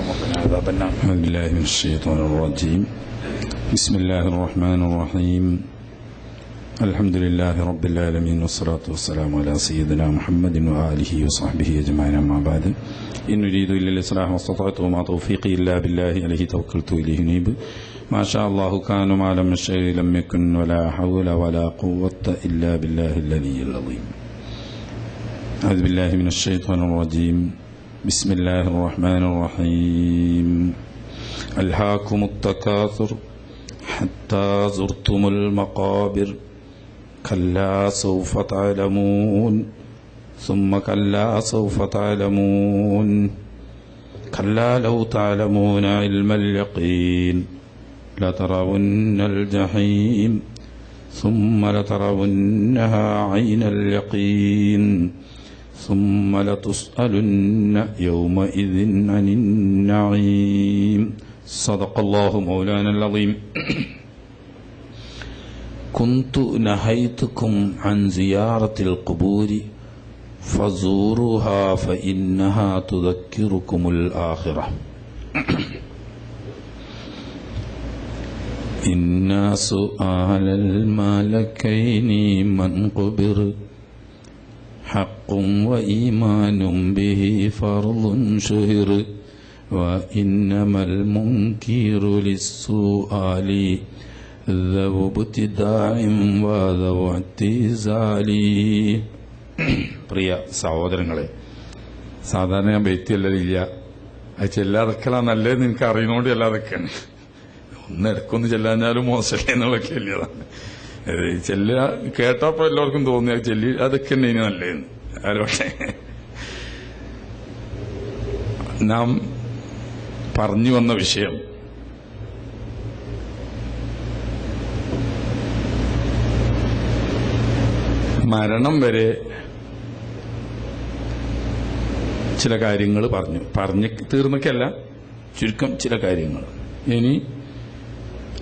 وقنا عذاب النار. أعوذ بالله من الشيطان الرجيم. بسم الله الرحمن الرحيم. الحمد لله رب العالمين والصلاة والسلام على سيدنا محمد وآله وصحبه أجمعين. أما بعد، إن أريد إلا الإصلاح ما استطعت وما توفيقي إلا بالله عليه توكلت وإليه أنيب. ما شاء الله كان وما لم يشأ لم يكن ولا حول ولا قوة إلا بالله العلي العظيم. أعوذ بالله من الشيطان الرجيم. بسم الله الرحمن الرحيم. ألهاكم التكاثر حتى زرتم المقابر كلا سوف تعلمون ثم كلا سوف تعلمون كلا لو تعلمون علم اليقين لترون الجحيم ثم لترونها عين اليقين ثم لتسألن يومئذ عن النعيم. صدق الله مولانا العظيم. كنت نهيتكم عن زيارة القبور فزوروها فإنها تذكركم الآخرة. إن سؤال الملكين من قبر حق وإيمان به فرض شهر وإنما المنكر للسؤال ذو ابتداع وذو اعتزال. പ്രിയ സഹോദരങ്ങളെ, സാധാരണ ഞാൻ ബെയ്ത്തിയല്ലതില്ല, അത് ചെല്ലാതൊക്കെയാ നല്ലതെന്ന് എനിക്ക് അറിയുന്നോണ്ട് ചെല്ലാതൊക്കെയാണ്. ഒന്ന് ഇടക്കൊന്ന് ചെല്ലാഞ്ഞാലും മോശമല്ലേ എന്നുള്ളതൊക്കെ വലിയതാണ്. കേട്ടപ്പോ എല്ലാവർക്കും തോന്നി അത് ചെല്ലി അതൊക്കെ തന്നെ ഇനി നല്ലതെന്ന്. പക്ഷേ നാം പറഞ്ഞു വന്ന വിഷയം മരണം വരെ ചില കാര്യങ്ങൾ പറഞ്ഞു തീർന്നൊക്കെയല്ല, ചുരുക്കം ചില കാര്യങ്ങൾ. ഇനി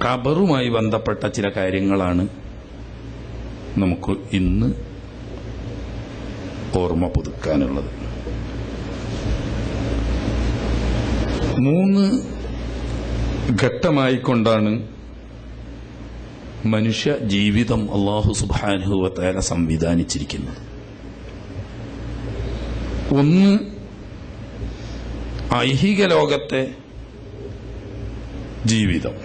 ഖബറുമായി ബന്ധപ്പെട്ട ചില കാര്യങ്ങളാണ് നമുക്ക് ഇന്ന് ഓർമ്മ പുതുക്കാനുള്ളത്. 3 ഘട്ടമായിക്കൊണ്ടാണ് മനുഷ്യ ജീവിതം അല്ലാഹു സുബ്ഹാനഹു വ തആല സംവിധാനിച്ചിരിക്കുന്നത്. ഒന്ന്, ഐഹിക ലോകത്തെ ജീവിതം.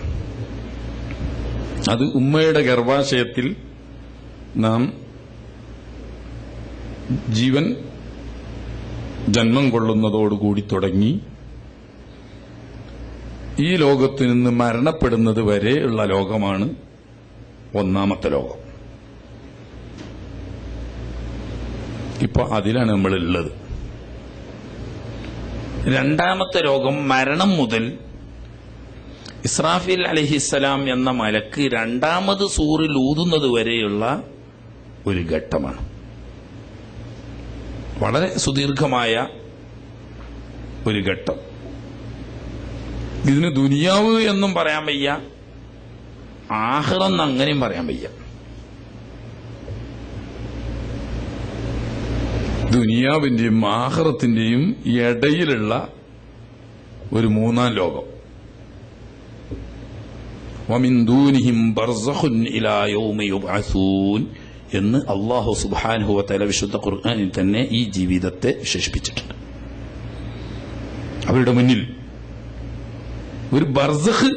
അത് ഉമ്മയുടെ ഗർഭാശയത്തിൽ നാം ജീവൻ ജന്മം കൊള്ളുന്നതോടുകൂടി തുടങ്ങി ഈ ലോകത്തു നിന്ന് മരണപ്പെടുന്നത് വരെയുള്ള ലോകമാണ് ഒന്നാമത്തെ ലോകം. ഇപ്പൊ അതിലാണ് നമ്മളുള്ളത്. രണ്ടാമത്തെ ലോകം മരണം മുതൽ ഇസ്രാഫീൽ അലൈഹിസ്സലാം എന്ന മലക്ക് രണ്ടാമത് സൂറിൽ ഊതുന്നത് വരെയുള്ള ഒരു ഘട്ടമാണ്. വളരെ സുദീർഘമായ ഒരു ഘട്ടം. ഇതിന് ദുനിയാവ് എന്നും പറയാൻ വയ്യ, ആഖിറെന്ന് അങ്ങനെയും പറയാൻ വയ്യ. ദുനിയാവിന്റെയും ആഖിറത്തിന്റെയും ഇടയിലുള്ള ഒരു മൂന്നാം ലോകം. വമിൻ ദൂനിഹിം ബർസഖുൻ ഇലാ യൗമി യുബ്അസൂൻ എന്ന് അല്ലാഹു സുബ്ഹാനഹു വ തആല വിശുദ്ധ ഖുർആനിൽ തന്നെ ഈ ജീവിതത്തെ വിശേഷിപ്പിച്ചിട്ടുണ്ട്. അവരുടെ മുന്നിൽ ഒരു ബർസഖ്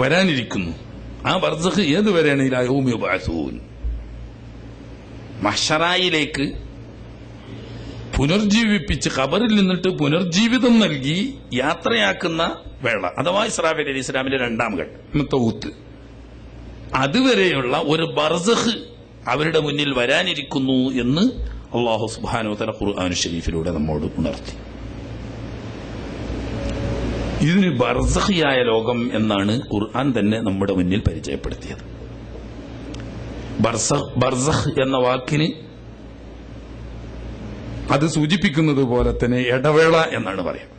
വരാനിരിക്കുന്നു. ആ ബർസഖ് ഏതുവരെയാണ്? ഇലാ യൗമി യുബ്അസൂൻ, മഹ്ശറായിലേക്ക് പുനർജീവിപ്പിച്ച് ഖബറിൽ നിന്നിട്ട് പുനർജീവിതം നൽകി യാത്രയാക്കുന്ന വേള, അഥവാ ഇസ്രാഫീൽ അലൈഹി ഇസ്ലാമിന്റെ രണ്ടാം ഘട്ടത്തെ ഊത്ത്. അതുവരെയുള്ള ഒരു ബർസഖ് അവരുടെ മുന്നിൽ വരാനിരിക്കുന്നു എന്ന് അല്ലാഹു സുബ്ഹാനഹു വ തആല ഖുർആൻ ശരീഫിലൂടെ നമ്മോട് ഉണർത്തി. ഇതിന് ബർസഖിയായ ലോകം എന്നാണ് ഖുർആൻ തന്നെ നമ്മുടെ മുന്നിൽ പരിചയപ്പെടുത്തിയത്. ബർസഖ് എന്ന വാക്കിന് അത് സൂചിപ്പിക്കുന്നത് പോലെ തന്നെ ഇടവേള എന്നാണ് പറയുക.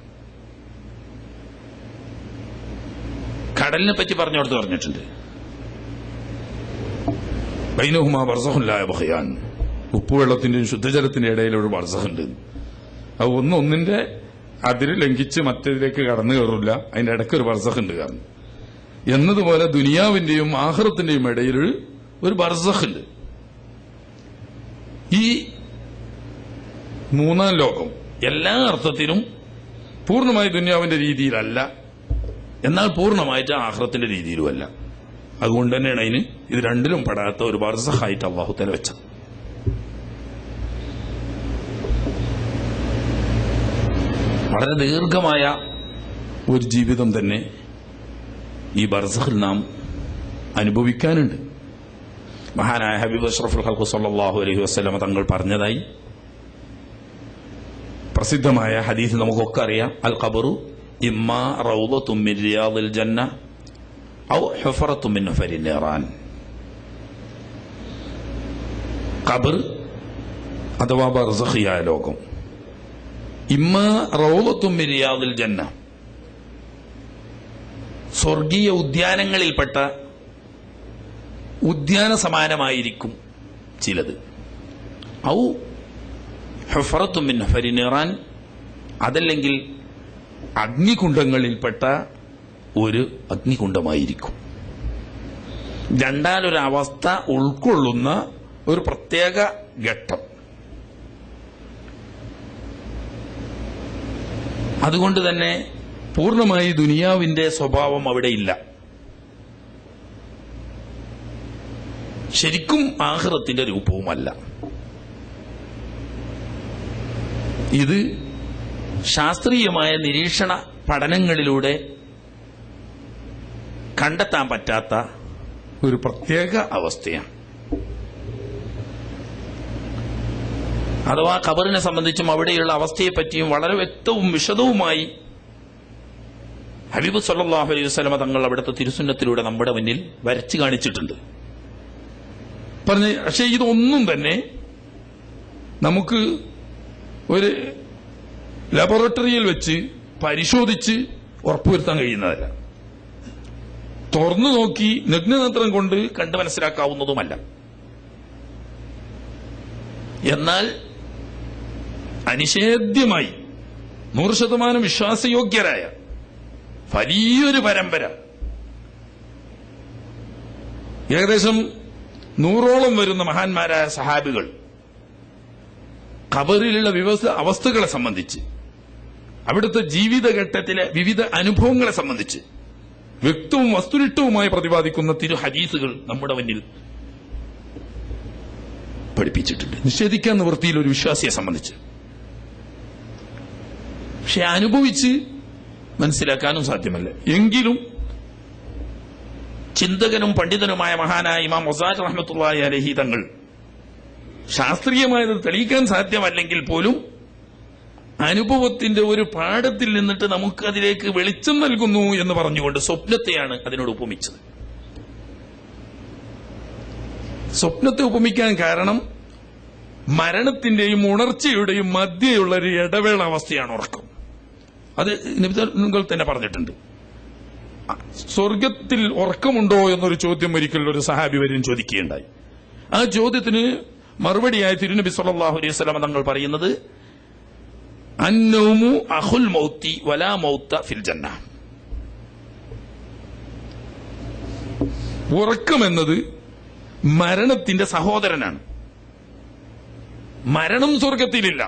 കടലിനെ പറ്റി പറഞ്ഞിട്ടുണ്ട്. ബൈനഹുമാ ബർസഖുൻ ലാ യബ്ഖിയാൻ, ഉപ്പുവെള്ളത്തിന്റെയും ശുദ്ധജലത്തിന്റെ ഇടയിൽ ഒരു ബർസഖുണ്ട്. അത് ഒന്നിന്റെ അതിൽ ലംഘിച്ച് മറ്റേതിലേക്ക് കടന്നു കയറില്ല. അതിന്റെ ഇടയ്ക്ക് ഒരു ബർസഖ് ഉണ്ട് കാരണം എന്നതുപോലെ ദുനിയാവിന്റെയും ആഖിറത്തിന്റെയും ഇടയിൽ ഒരു ബർസഖ് ഉണ്ട്. ഈ മൂന്നാം ലോകം എല്ലാ അർത്ഥത്തിലും പൂർണ്ണമായി ദുനിയാവിന്റെ രീതിയിലല്ല, എന്നാൽ പൂർണ്ണമായിട്ട് ആഖിറത്തിന്റെ രീതിയിലുമല്ല. അതുകൊണ്ട് തന്നെയാണ് അതിന് ഇത് രണ്ടിലും പെടാത്ത ഒരു ബർസഖായിട്ട് അല്ലാഹു തആല വെച്ചത്. വളരെ ദീർഘമായ ഒരു ജീവിതം തന്നെ ഈ ബർസഖിൽ നാം അനുഭവിക്കാനുണ്ട്. മഹാനായ ഹബീബ് അഷ്റഫുൽ ഖൽഖ് സ്വല്ലല്ലാഹു അലൈഹി വസല്ലം തങ്ങൾ പറഞ്ഞതായി പ്രസിദ്ധമായ ഹദീസ് നമുക്കൊക്കെ അറിയാം. അൽ ഖബറു ഇമ്മാ റൗളത്തും മിൻ റിയാദിൽ ജന്ന ഔ ഹുഫറത്തും മിൻ ഹുഫരിൻ നിറാൻ. ഖബർ അഥവാ ബർസഖിയായ ലോകം ഇമ്മാ റൗളത്തും മിൻ റിയാദിൽ ജന്ന, സ്വർഗീയ ഉദ്യാനങ്ങളിൽപ്പെട്ട ഉദ്യാന സമാനമായിരിക്കും ചിലത്. ഔ ഹുഫറത്തും മിൻ ഹുഫരിൻ നിറാൻ, അതല്ലെങ്കിൽ അഗ്നികുണ്ഡങ്ങളിൽപ്പെട്ട ഒരു അഗ്നികുണ്ഡമായിരിക്കും. രണ്ടാലൊരവസ്ഥ ഉൾക്കൊള്ളുന്ന ഒരു പ്രത്യേക ഘട്ടം. അതുകൊണ്ട് തന്നെ പൂർണ്ണമായി ദുനിയാവിന്റെ സ്വഭാവം അവിടെയില്ല. ശരിക്കും ആഖിറത്തിന്റെ രൂപവുമല്ല. ഇത് ശാസ്ത്രീയമായ നിരീക്ഷണ പഠനങ്ങളിലൂടെ കണ്ടെത്താൻ പറ്റാത്ത ഒരു പ്രത്യേക അവസ്ഥയാണ്. അഥവാ ഖബറിനെ സംബന്ധിച്ചും അവിടെയുള്ള അവസ്ഥയെപ്പറ്റിയും വളരെ വ്യക്തവും വിശദവുമായി ഹബീബ് സല്ലല്ലാഹു അലൈഹി വസല്ലം തങ്ങൾ അവിടുത്തെ തിരുസുന്നത്തിലൂടെ നമ്മുടെ മുന്നിൽ വരച്ചു കാണിച്ചിട്ടുണ്ട്. പക്ഷേ ഇതൊന്നും തന്നെ നമുക്ക് ഒരു ലബോറട്ടറിയിൽ വെച്ച് പരിശോധിച്ച് ഉറപ്പുവരുത്താൻ കഴിയുന്നതല്ല. തുറന്നു നോക്കി നഗ്നനേത്രം കൊണ്ട് കണ്ടു മനസ്സിലാക്കാവുന്നതുമല്ല. എന്നാൽ അനിഷേധ്യമായി 100% വിശ്വാസയോഗ്യരായ വലിയൊരു പരമ്പര, ഏകദേശം 100ഓളം വരുന്ന മഹാന്മാരായ സഹാബികൾ ഖബറിലുള്ള വിവിധ അവസ്ഥകളെ സംബന്ധിച്ച്, അവിടുത്തെ ജീവിതഘട്ടത്തിലെ വിവിധ അനുഭവങ്ങളെ സംബന്ധിച്ച് വ്യക്തവും വസ്തുനിഷ്ഠവുമായി പ്രതിപാദിക്കുന്ന തിരു ഹദീസുകൾ നമ്മുടെ മുന്നിൽ പഠിപ്പിച്ചിട്ടുണ്ട്. നിഷേധിക്കാൻ നിവൃത്തിയിൽ ഒരു വിശ്വാസിയെ സംബന്ധിച്ച്. പക്ഷെ അനുഭവിച്ച് മനസ്സിലാക്കാനും സാധ്യമല്ല. എങ്കിലും ചിന്തകനും പണ്ഡിതനുമായ മഹാനായ ഇമാം ഗസാലി റഹ്മത്തുള്ളാഹി അലൈഹി തങ്ങൾ ശാസ്ത്രീയമായത് തെളിയിക്കാൻ സാധ്യമല്ലെങ്കിൽ പോലും അനുഭവത്തിന്റെ ഒരു പാഠത്തിൽ നിന്നിട്ട് നമുക്ക് അതിലേക്ക് വെളിച്ചം നൽകുന്നു എന്ന് പറഞ്ഞുകൊണ്ട് സ്വപ്നത്തെയാണ് അതിനോട് ഉപമിച്ചത്. സ്വപ്നത്തെ ഉപമിക്കാൻ കാരണം മരണത്തിന്റെയും ഉണർച്ചയുടെയും മധ്യയുള്ള ഒരു ഇടവേള അവസ്ഥയാണ് ഉറക്കം. അത് നബികൾ തന്നെ പറഞ്ഞിട്ടുണ്ട്. സ്വർഗത്തിൽ ഉറക്കമുണ്ടോ എന്നൊരു ചോദ്യം ഒരിക്കൽ ഒരു സഹാബി വരും ചോദിക്കുകയുണ്ടായി. ആ ചോദ്യത്തിന് മറുപടിയായി തിരുനബി സല്ലല്ലാഹു അലൈഹി വസല്ലം തങ്ങൾ പറയുന്നത് അന്നൗമു അഖുൽ മൗത്തി വലാ മൗത്ത ഫിൽ ജന്ന. ഉറക്കമെന്നത് മരണത്തിന്റെ സഹോദരനാണ്. മരണം സ്വർഗത്തിലില്ല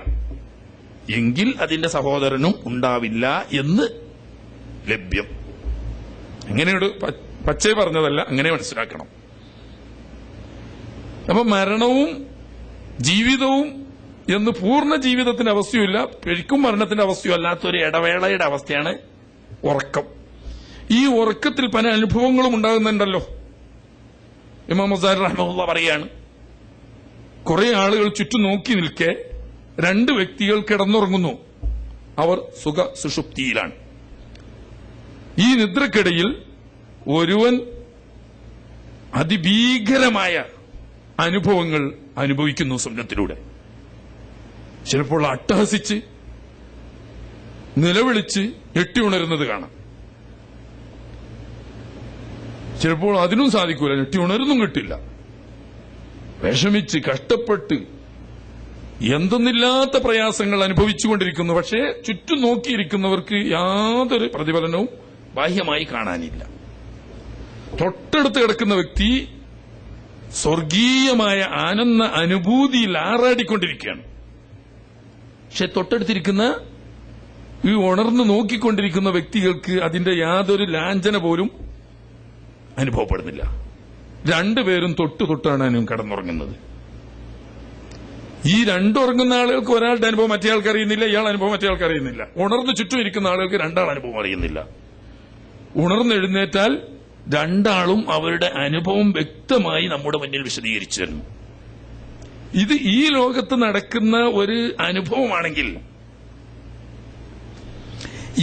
എങ്കിൽ അതിന്റെ സഹോദരനും ഉണ്ടാവില്ല എന്ന് ലഭ്യം. അങ്ങനെയൊരു പച്ചേ പറഞ്ഞതല്ല, അങ്ങനെ മനസ്സിലാക്കണം. അപ്പൊ മരണവും ജീവിതവും എന്ന് പൂർണ്ണ ജീവിതത്തിന്റെ അവസ്ഥയുമില്ല, ശരിക്കും മരണത്തിന്റെ അവസ്ഥയും അല്ലാത്തൊരു ഇടവേളയുടെ അവസ്ഥയാണ് ഉറക്കം. ഈ ഉറക്കത്തിൽ പല അനുഭവങ്ങളും ഉണ്ടാകുന്നുണ്ടല്ലോ. ഇമാം ഗസാലി റഹ്മത്തുള്ളാഹി പറയാണ്, കുറെ ആളുകൾ ചുറ്റും നോക്കി നിൽക്കെ 2 വ്യക്തികൾ കിടന്നുറങ്ങുന്നു. അവർ സുഖ സുഷുപ്തിയിലാണ്. ഈ നിദ്രക്കിടയിൽ ഒരുവൻ അതിഭീകരമായ അനുഭവങ്ങൾ അനുഭവിക്കുന്നു സ്വപ്നത്തിലൂടെ. ചിലപ്പോൾ അട്ടഹസിച്ച് നിലവിളിച്ച് ഞെട്ടി ഉണരുന്നത് കാണാം. ചിലപ്പോൾ അതിനും സാധിക്കൂല, ഞെട്ടി ഉണരുന്നും കിട്ടില്ല. വിഷമിച്ച് കഷ്ടപ്പെട്ട് എന്തെന്നില്ലാത്ത പ്രയാസങ്ങൾ അനുഭവിച്ചുകൊണ്ടിരിക്കുന്നു. പക്ഷേ ചുറ്റും നോക്കിയിരിക്കുന്നവർക്ക് യാതൊരു പ്രതിഫലനവും ബാഹ്യമായി കാണാനില്ല. തൊട്ടടുത്ത് കിടക്കുന്ന വ്യക്തി സ്വർഗീയമായ ആനന്ദ അനുഭൂതിയിൽ ആറാടിക്കൊണ്ടിരിക്കുകയാണ്. പക്ഷെ തൊട്ടടുത്തിരിക്കുന്ന ഈ ഉണർന്ന് നോക്കിക്കൊണ്ടിരിക്കുന്ന വ്യക്തികൾക്ക് അതിന്റെ യാതൊരു ലാഞ്ചന പോലും അനുഭവപ്പെടുന്നില്ല. രണ്ടുപേരും തൊട്ടാണ് കിടന്നുറങ്ങുന്നത്. ഈ രണ്ടുറങ്ങുന്ന ആളുകൾക്ക് ഒരാളുടെ അനുഭവം മറ്റേ ആൾക്ക് അറിയുന്നില്ല, ഇയാൾ അനുഭവം മറ്റേ ആൾക്ക് അറിയുന്നില്ല. ഉണർന്ന് ചുറ്റും ഇരിക്കുന്ന ആളുകൾക്ക് രണ്ടാൾ അനുഭവം അറിയുന്നില്ല. ഉണർന്നെഴുന്നേറ്റാൽ രണ്ടാളും അവരുടെ അനുഭവം വ്യക്തമായി നമ്മുടെ മുന്നിൽ വിശദീകരിച്ചു തരുന്നു. ഇത് ഈ ലോകത്ത് നടക്കുന്ന ഒരു അനുഭവമാണെങ്കിൽ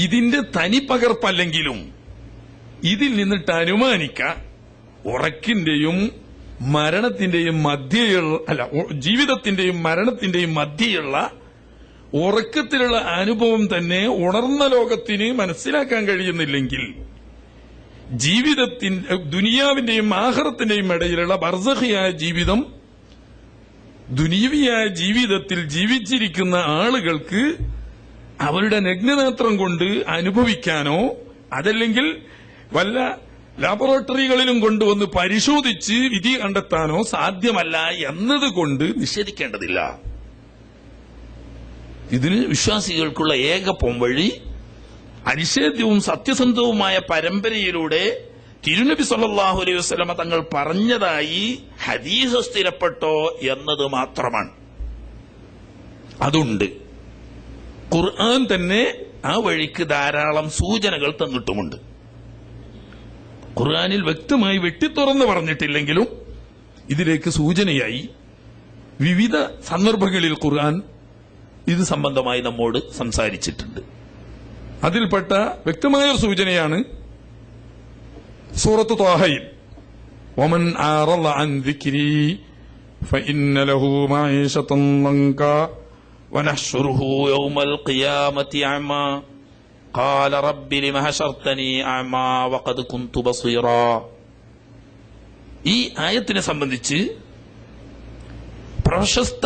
ഇതിന്റെ തനിപ്പകർപ്പല്ലെങ്കിലും ഇതിൽ നിന്നിട്ട് അനുമാനിക്ക ഉറക്കിന്റെയും മരണത്തിന്റെയും ജീവിതത്തിന്റെയും മരണത്തിന്റെയും മധ്യയുള്ള ഉറക്കത്തിലുള്ള അനുഭവം തന്നെ ഉണർന്ന ലോകത്തിന് മനസ്സിലാക്കാൻ കഴിയുന്നില്ലെങ്കിൽ ദുനിയാവിന്റെയും ആഖിറത്തിന്റെയും ഇടയിലുള്ള ബർസഖിയായ ജീവിതം, ദുനിയവിയായ ജീവിതത്തിൽ ജീവിച്ചിരിക്കുന്ന ആളുകൾക്ക് അവരുടെ നഗ്നനേത്രം കൊണ്ട് അനുഭവിക്കാനോ അതല്ലെങ്കിൽ വല്ല ലാബോറട്ടറികളിലും കൊണ്ടുവന്ന് പരിശോധിച്ച് വിധി കണ്ടെത്താനോ സാധ്യമല്ല എന്നതുകൊണ്ട് നിഷേധിക്കേണ്ടതില്ല. ഇതിന് വിശ്വാസികൾക്കുള്ള ഏക പോംവഴി അനിഷേധ്യവും സത്യസന്ധവുമായ പരമ്പരയിലൂടെ തിരുനബി സല്ലല്ലാഹു അലൈഹി വസല്ലമ തങ്ങൾ പറഞ്ഞതായി ഹദീസ് സ്ഥിരപ്പെട്ടോ എന്നത് മാത്രമാണ്. അതുണ്ട്. ഖുർആൻ തന്നെ ആ വഴിക്ക് ധാരാളം സൂചനകൾ തന്നിട്ടുമുണ്ട്. ഖുർആനിൽ വ്യക്തമായി വെട്ടിത്തുറന്ന് പറഞ്ഞിട്ടില്ലെങ്കിലും ഇതിലേക്ക് സൂചനയായി വിവിധ സന്ദർഭങ്ങളിൽ ഖുർആൻ ഇത് സംബന്ധമായി നമ്മോട് സംസാരിച്ചിട്ടുണ്ട്. അതിൽപ്പെട്ട വ്യക്തമായ സൂചനയാണ് സൂറത്ത് ത്വാഹയിൽ വമൻ അറള അൻ ദിക്രി ഫഇന്ന ലഹു മഈശതൻ ലൻകാ വനഹ്ശുറുഹു യൗമൽ ഖിയാമത്തി അഅമാ ഖാല റബ്ബി ലിമ ഹശർതനി അഅമാ വഖദ് കുൻതു ബസീറാ. ഈ ആയത്തിനെ സംബന്ധിച്ച് പ്രശസ്ത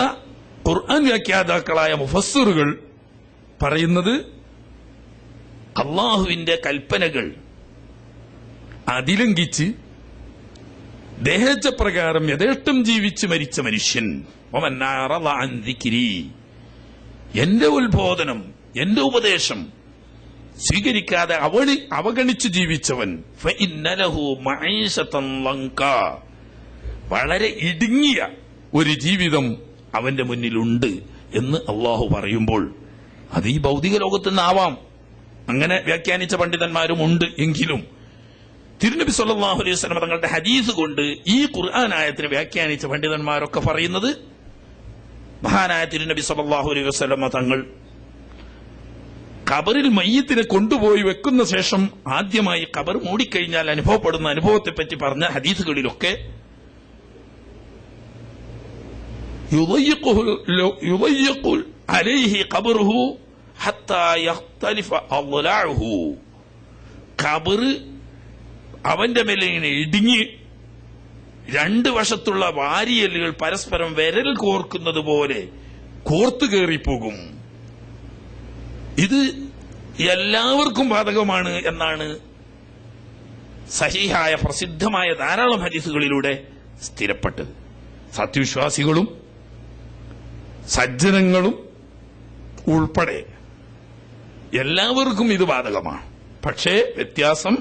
ഖുർആൻ വ്യാഖ്യാതാക്കളായ മുഫസ്സിറുകൾ പറയുന്നത് അള്ളാഹുവിന്റെ കൽപ്പനകൾ അതിലംഘിച്ച് ദേഹേച്ഛപ്രകാരം യഥേഷ്ടം ജീവിച്ച് മരിച്ച മനുഷ്യൻ എന്റെ ഉത്ബോധനം, എന്റെ ഉപദേശം സ്വീകരിക്കാതെ അവഗണിച്ച് ജീവിച്ചവൻ വളരെ ഇടുങ്ങിയ ഒരു ജീവിതം അവന്റെ മുന്നിലുണ്ട് എന്ന് അള്ളാഹു പറയുമ്പോൾ അത് ഈ ഭൗതിക ലോകത്ത് നിന്നാവാം. അങ്ങനെ വ്യാഖ്യാനിച്ച പണ്ഡിതന്മാരും ഉണ്ട്. എങ്കിലും തിരുനബി സല്ലല്ലാഹു അലൈഹി വസല്ലം തങ്ങളുടെ ഹദീസ് കൊണ്ട് ഈ ഖുർആൻ ആയത്തിനെ വ്യാഖ്യാനിച്ച പണ്ഡിതന്മാരൊക്കെ പറയുന്നത് മഹാനായ തിരുനബി സല്ലല്ലാഹു അലൈഹി വസല്ലം തങ്ങൾ ഖബറിൽ മയ്യിത്തിനെ കൊണ്ടുപോയി വെക്കുന്ന ശേഷം ആദ്യമായി ഖബർ മൂടിക്കഴിഞ്ഞാൽ അനുഭവപ്പെടുന്ന അനുഭവത്തെപ്പറ്റി പറഞ്ഞ ഹദീസുകളിലൊക്കെ യുളയ്യിഖു അലൈഹി ഖബറുഹു ഹത്താ യഖ്തലിഫ അദ്ലാഉഹു. ഖബർ അവന്റെ മേലെ ഇങ്ങനെ ഇടുങ്ങി രണ്ട് വശത്തുള്ള വാരിയലുകൾ പരസ്പരം വിരൽ കോർക്കുന്നത് പോലെ കോർത്തു കയറിപ്പോകും. ഇത് എല്ലാവർക്കും ബാധകമാണ് എന്നാണ് സഹീഹായ പ്രസിദ്ധമായ ധാരാളം ഹദീസുകളിലൂടെ സ്ഥിരപ്പെട്ടത്. സത്യവിശ്വാസികളും സജ്ജനങ്ങളും ഉൾപ്പെടെ എല്ലാവർക്കും ഇത് ബാധകമാണ്. പക്ഷേ വ്യത്യാസം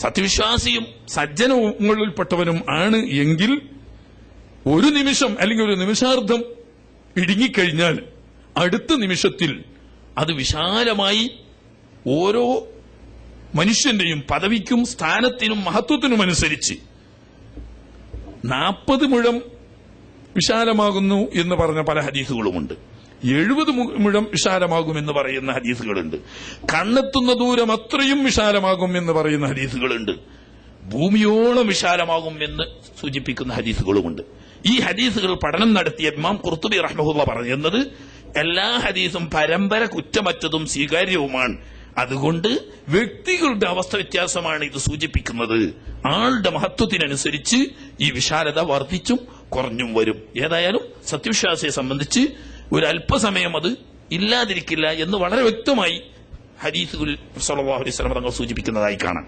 സത്യവിശ്വാസിയും സജ്ജനങ്ങളിൽപ്പെട്ടവനും ആണ് എങ്കിൽ ഒരു നിമിഷം അല്ലെങ്കിൽ ഒരു നിമിഷാർദ്ധം ഇടുങ്ങിക്കഴിഞ്ഞാൽ അടുത്ത നിമിഷത്തിൽ അത് വിശാലമായി ഓരോ മനുഷ്യന്റെയും പദവിക്കും സ്ഥാനത്തിനും മഹത്വത്തിനുമനുസരിച്ച് 40 മുഴം വിശാലമാകുന്നു എന്ന് പറഞ്ഞ പല ഹദീസുകളുമുണ്ട്. 70 മുഴം വിശാലമാകുമെന്ന് പറയുന്ന ഹദീസുകളുണ്ട്. കണ്ണെത്തുന്ന ദൂരം അത്രയും വിശാലമാകും എന്ന് പറയുന്ന ഹദീസുകളുണ്ട്. ഭൂമിയോളം വിശാലമാകും എന്ന് സൂചിപ്പിക്കുന്ന ഹദീസുകളുമുണ്ട്. ഈ ഹദീസുകൾ പഠനം നടത്തിയ ഇമാം ഖുർത്തുബി റഹ്മഹുല്ലാഹ് പറയുന്നത് എല്ലാ ഹദീസും പരമ്പര കുറ്റമറ്റതും സ്വീകാര്യവുമാണ്. അതുകൊണ്ട് വ്യക്തികളുടെ അവസ്ഥ വ്യത്യാസമാണ് ഇത് സൂചിപ്പിക്കുന്നത്. ആളുടെ മഹത്വത്തിനനുസരിച്ച് ഈ വിശാലത വർദ്ധിച്ചും കുറഞ്ഞും വരും. ഏതായാലും സത്യവിശ്വാസിയെ സംബന്ധിച്ച് ഒരു അല്പസമയം അത് ഇല്ലാതിരിക്കില്ല എന്ന് വളരെ വ്യക്തമായി ഹദീസുകൾ സല്ലല്ലാഹു അലൈഹി വസല്ലം തങ്ങൾ സൂചിപ്പിക്കുന്നതായി കാണാം.